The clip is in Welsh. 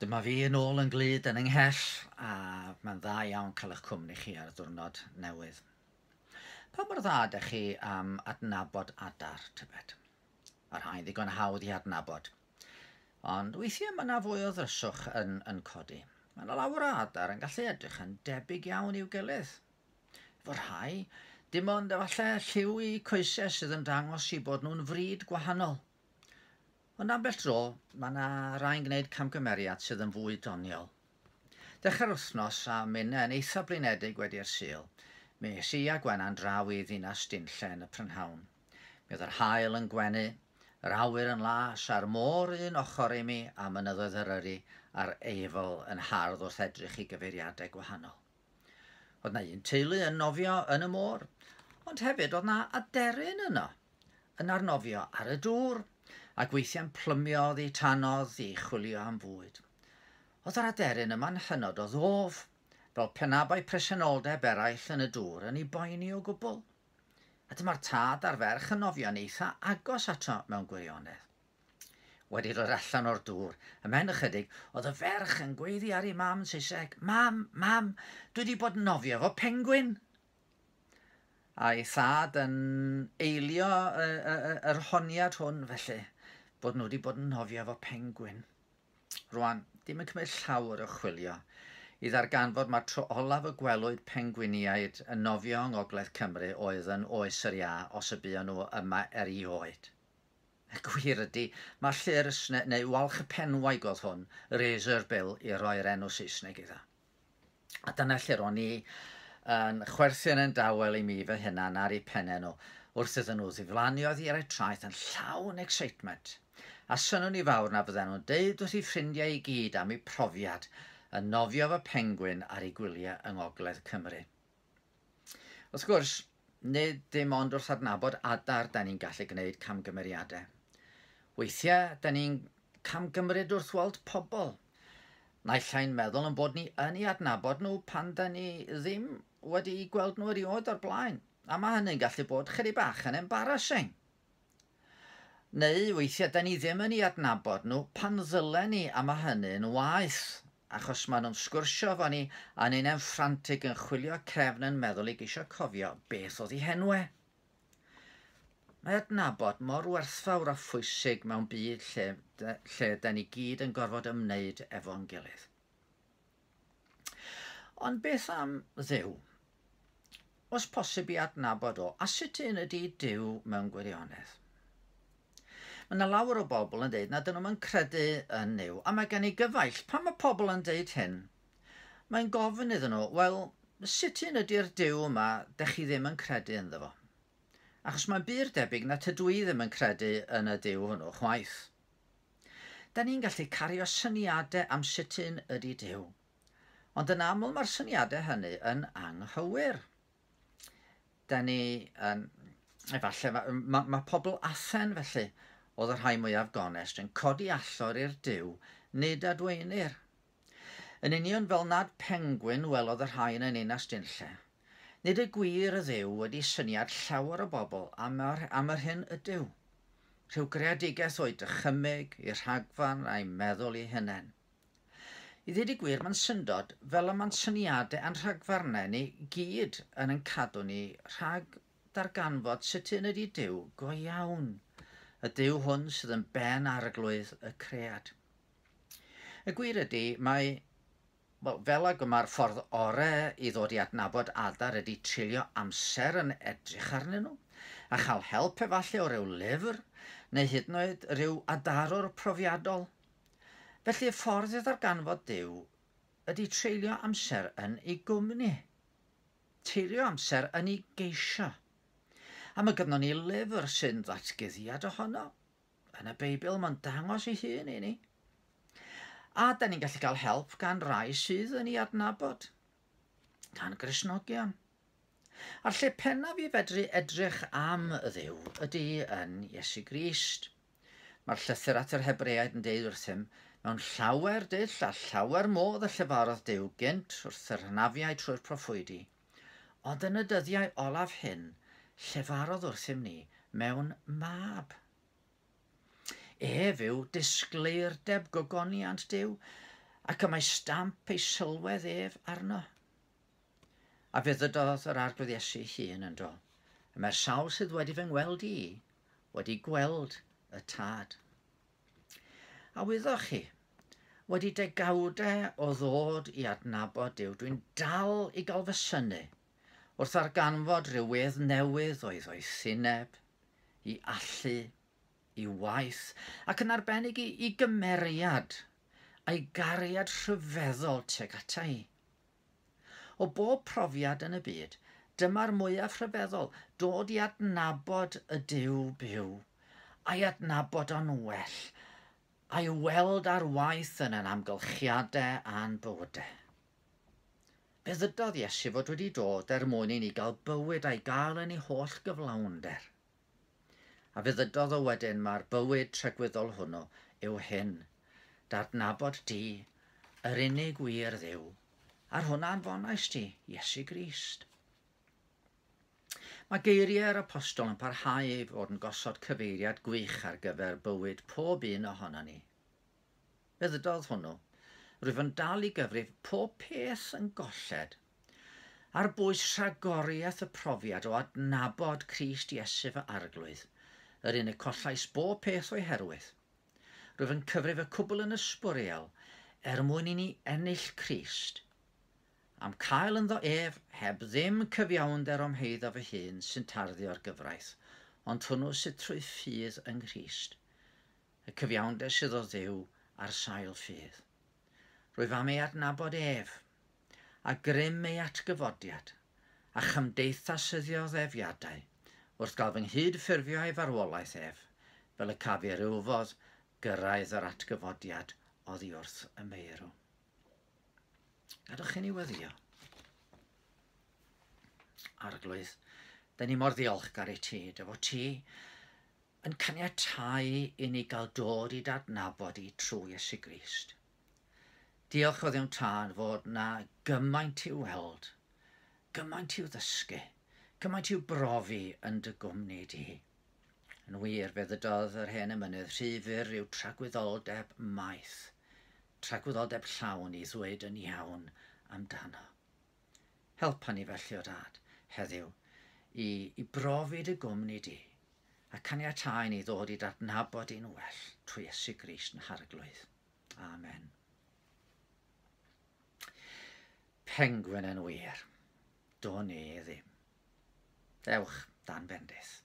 Dyma fi yn ôl yn glyd yn ynghell, a mae'n dda iawn cael eich cwmni chi ar y diwrnod newydd. Pa mor dda ydych chi am adnabod adar, tybed? Mae'r rhain ddigon hawdd i adnabod. Ond weithiau mae yna fwy o ddryswch yn codi. Mae yna lawer o adar yn gallu edrych yn debyg iawn i'w gilydd. Efo rhai, dim ond efallai lliw i coesau sydd yn dangos i bod nhw'n fryd gwahanol. Ond ambell tro, mae yna rhai'n gwneud camgymeriad sydd yn fwy doniol. Dechrau'r wythnos a minnau yn eitha blinedig wedi'r Sul, mes I a Gwena'n draw I ddinas Dinllen y Prynhawn. Mi oedd yr haul yn gwenu, yr awyr yn las a'r môr un ochr I mi a mynyddoedd Eryri a'r eifl yn hardd wrth edrych I gyfeiriadau gwahanol. Oedd yna un teulu yn nofio yn y môr, ond hefyd oedd yna aderyn yno, yn arnofio ar y dŵr, ac weithiau'n plymiodd I tanodd I chwilio am fwyd. Oedd yr aderyn yma'n hynod o ddof, fel penabau presenoldeb eraill yn y dŵr yn I boeni o gwbl. A dyma'r tad a'r ferch yn nofio'n eitha agos ato mewn gwirionedd. Wedi dod allan o'r dŵr, ymhen ychydig, oedd y ferch yn gweiddi ar ei mam yn Saesneg, Mam, dwi wedi bod yn nofio efo pengwyn. A'i thad yn eilio yr honiad hwn felly, bod nhw wedi bod yn nofio efo pengwyn. Rwan, dim yn cymryd llawer o chwilio I ddarganfod mae'r tro olaf y gwelwyd pengwiniaid yn nofio yng Ngogledd Cymru oedd yn oes yr Ia os y buon nhw yma erioed. Y gwir ydy, mae'r llys neu walch y penwaig oedd hwn, Razor Bill I roi'r enw Saesneg iddo. A dyna lle ro'n I yn chwerthu'n yn dawel I mi fy hunan ar eu pennau nhw wrth iddyn nhw ddiflaniodd i'r traeth yn llawn excitement. A synnwn I fawr na fydden nhw'n deud wrth I ffrindiau I gyd am eu profiad yn nofio fy pengwyn ar ei gwyliau yng Ngogledd Cymru. Wrth gwrs, nid dim ond wrth adnabod adar da ni'n gallu gwneud camgymeriadau. Weithiau, da ni'n camgymryd wrth weld pobl. Naill ai'n meddwl yn bod ni yn ei adnabod nhw pan da ni ddim wedi gweld nhw erioed o'r blaen. A mae hynny'n gallu bod chydig bach yn embarrassing. Neu weithiau da ni ddim yn ei adnabod nhw pan ddylen ni am hynny'n waeth, achos maen nhw'n sgwrsio fo ni a ni'n ffrantig yn chwilio cefn yn meddwl I geisio cofio beth oedd ei henwau. Mae adnabod mor werthfawr a phwysig mewn byd lle da ni gyd yn gorfod ymwneud efo'n gilydd. Ond beth am Dduw? Oes posib I adnabod o, a sut un ydy Duw mewn gwirionedd? Mae yna lawer o bobl yn dweud na dyn nhw'n credu yn Duw, a mae gen I gyfaill pan mae pobl yn dweud hyn. Mae'n gofyn iddyn nhw, wel, sut un ydy'r Duw yma dych chi ddim yn credu ynddo fo? Achos mae'n byr debyg na tydw I ddim yn credu yn y Duw hwnnw chwaith. Da ni'n gallu cario syniadau am sut un ydy Duw, ond yn aml mae'r syniadau hynny yn anghywir. Da ni, efallai, mae pobl athen felly, oedd yr rhai mwyaf gonest yn codi allor i'r Duw, nid adweinir. Yn union fel nad pengwyn welodd yr rhai yn Ninas Dinllen. Nid y gwir y Dduw wedi syniad llawer o bobl am yr hyn y Duw. Rhyw greadigaeth o'i dychymyg, I rhagfarn a'i meddwl I hunain. I ddweud y gwir mae'n syndod fel y mae'n syniadau a'n rhagfarnau ni gyd yn cadw ni rhag darganfod sut un ydy Duw go iawn. Y Duw hwn sydd yn ben arglwydd y cread. Y gwir ydy, fel ag yma'r ffordd orau I ddod I adnabod adar ydy treulio amser yn edrych arnyn nhw, a chael help efallai o ryw lyfr, neu hyd yn oed ryw adarwr profiadol. Felly y ffordd I ddarganfod Duw ydy treulio amser yn ei gwmni. Treulio amser yn ei geisio. A mae gynnon ni lyfr sy'n ddatguddiad ohono. Yn y Beibl mae'n dangos ei hun I ni. A da ni'n gallu cael help gan rai sydd yn ei adnabod. Gan Gristnogion. A'r lle pennaf I fedru edrych am y Dduw ydy yn Iesu Grist. Mae'r llythyr at yr Hebreaid yn deud wrthym, mewn llawer dull a llawer modd y llefarodd Duw gynt wrth yr hanafiau trwy'r proffwydi. Ond yn y dyddiau olaf hyn, llefarodd wrthym ni mewn mab. Ef yw disgleirdeb gogoniant Duw, ac y mae stamp ei sylwedd ef arno. A fe ddydodd yr arglwydd Iesu ei hun yn do. Y mae'r sawl sydd wedi fy ngweld i wedi gweld y tad. A wyddwch chi, wedi degawdau o ddod i adnabod Duw, dwi'n dal i gael fy synu wrth arganfod rhywedd newydd oedd o'i thineb, i allu, i waith, ac yn arbennig i gymeriad a'i gariad rhyfeddol tuag ata i. O bob profiad yn y byd, dyma'r mwyaf rhyfeddol, dod i adnabod y Duw byw, a'i adnabod o'n well, a'i weld ar waith yn ein amgylchiadau a'n bywydau. Fe ddydodd Iesu fod wedi dod mwyn i ni gael bywyd a'i gael yn ei holl gyflawnder. A fe ddydodd o wedyn mae'r bywyd tregwyddol hwnnw yw hyn, dadnabod di, yr unig wir Dduw, a'r hwnna'n fonais di, Iesu Grist. Mae geiriau'r apostol yn parhau i fod yn gosod cyfeiriad gwych ar gyfer bywyd pob un ohono ni. Fe ddydodd hwnnw, rwyf yn dal i gyfrif pob peth yn golled ar bwys rhagoriaeth y profiad o adnabod Crist Iesu fy arglwydd, yr unig collais bob peth o'i herwydd. Rwyf yn cyfrif y cwbl yn ysbwriel mwyn i ni ennill Crist, am cael ynddo ef heb ddim cyfiawnder o'm heiddo fy hun sy'n tarddio'r gyfraith, ond hwnnw sydd trwy ffydd yng Nghrist, y cyfiawnder sydd o Dduw ar sail ffydd. Rwyf am ei adnabod ef, a grym ei atgyfodiad, a chymdeithasyddio ddefiadau, wrth gael fy nghyd ffurfio ei farwolaeth ef, fel y cafir ywfodd gyrraedd yr atgyfodiad oddi wrth y meirw. Gadwch chi ni weddio. Arglwydd, da ni mor ddiolchgar i ti, dy fod ti yn caniatáu i ni gael dod i dadnabod i trwy Iesu Grist. Diolch o Dduw Tân fod na gymaint i'w weld, gymaint i'w ddysgu, gymaint i'w brofi yn dy gwmni di. Yn wir, fe ddydodd yr hen emynydd rhyfyr yw tragwyddoldeb maith, tragwyddoldeb llawn i ddweud yn iawn amdano. Helpa ni felly o Dad heddiw i brofi dy gwmni di, a caniatáu ni ddod i dadnabod i'n well trwy Iesu Grist yn harglwydd. Amen. Pengwyn yn wir, do ne ddim. Dewch dan bendith.